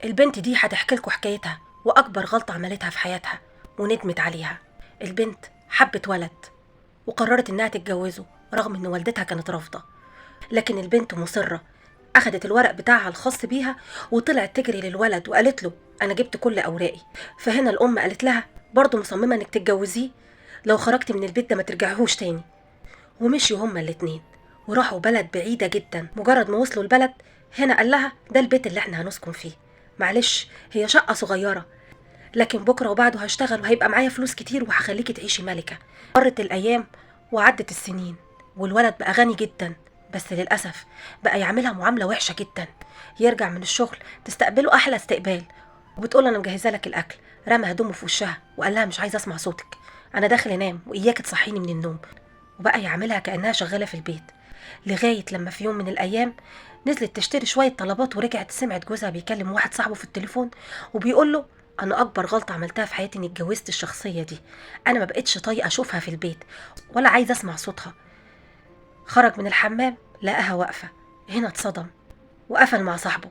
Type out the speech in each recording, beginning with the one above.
البنت دي هتحكي لكم حكايتها واكبر غلطه عملتها في حياتها وندمت عليها. البنت حبت ولد وقررت انها تتجوزه رغم ان والدتها كانت رافضه، لكن البنت مصره. اخدت الورق بتاعها الخاص بيها وطلعت تجري للولد وقالت له انا جبت كل اوراقي. فهنا الام قالت لها برضه مصممه انك تتجوزيه؟ لو خرجتي من البيت ده ما ترجعيهوش تاني. ومشيوا هما الاتنين وراحوا بلد بعيدة جدا. مجرد ما وصلوا البلد هنا قال لها ده البيت اللي احنا هنسكن فيه، معلش هي شقة صغيرة لكن بكرة وبعده هشتغل وهيبقى معايا فلوس كتير وهخليكي تعيشي ملكة. مرت الأيام وعدت السنين والولد بقى غني جدا، بس للأسف بقى يعملها معاملة وحشة جدا. يرجع من الشغل تستقبله أحلى استقبال وبتقول أنا مجهزة لك الأكل، رمى هدومه في وشها وقال لها مش عايزة أسمع صوتك، أنا داخل أنام وإياك تصحيني من النوم. وبقى يعملها كأنها شغالة في البيت، لغاية لما في يوم من الأيام نزلت تشتري شوية طلبات ورجعت سمعت جوزها بيكلم واحد صاحبه في التليفون وبيقول له أنا أكبر غلطة عملتها في حياتي إني اتجوزت الشخصية دي، أنا ما بقتش طايقة أشوفها في البيت ولا عايزة أسمع صوتها. خرج من الحمام لقاها واقفة، هنا اتصدم وقفل مع صاحبه.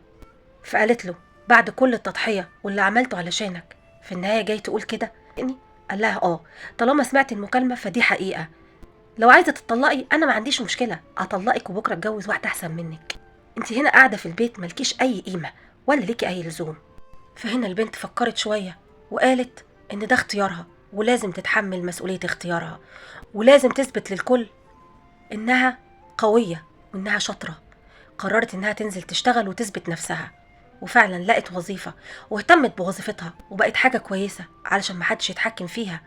فقالت له بعد كل التضحية واللي عملته علشانك في النهاية جاي تقول كده؟ قال لها طالما سمعت المكالمة فدي حقيقة، لو عايزه تطلقي انا ما عنديش مشكله اطلقك وبكره اتجوز واحده احسن منك، انت هنا قاعده في البيت ملكيش اي قيمه ولا ليكي اي لزوم. فهنا البنت فكرت شويه وقالت ان ده اختيارها ولازم تتحمل مسؤوليه اختيارها ولازم تثبت للكل انها قويه وانها شاطره. قررت انها تنزل تشتغل وتثبت نفسها، وفعلا لقت وظيفه واهتمت بوظيفتها وبقت حاجه كويسه علشان محدش يتحكم فيها.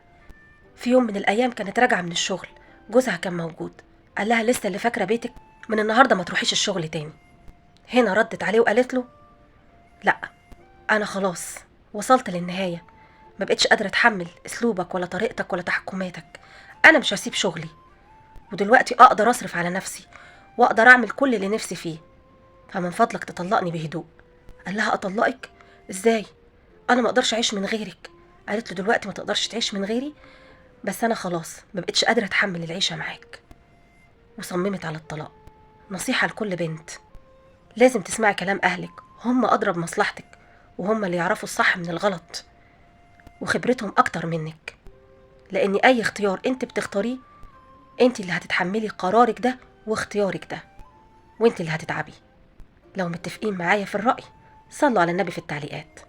في يوم من الأيام كانت راجعة من الشغل، جوزها كان موجود. قال لها لسه اللي فاكرة بيتك؟ من النهاردة ما تروحيش الشغل تاني. هنا ردت عليه وقالت له لا، أنا خلاص وصلت للنهاية، ما بقتش قادرة أتحمل أسلوبك ولا طريقتك ولا تحكماتك. أنا مش هسيب شغلي ودلوقتي أقدر أصرف على نفسي وأقدر أعمل كل اللي نفسي فيه، فمن فضلك تطلقني بهدوء. قال لها أطلقك؟ إزاي؟ أنا ما أقدرش أعيش من غيرك. قالت له دلوقتي ما تقدرش تعيش من غيري، بس أنا خلاص ما بقتش قادرة أتحمل العيشة معاك. وصممت على الطلاق. نصيحة لكل بنت، لازم تسمعي كلام أهلك، هم أضرب مصلحتك وهم اللي يعرفوا الصح من الغلط وخبرتهم أكتر منك، لأن أي اختيار أنت بتختاريه أنت اللي هتتحملي قرارك ده واختيارك ده، وأنت اللي هتتعبي. لو متفقين معايا في الرأي صلوا على النبي في التعليقات.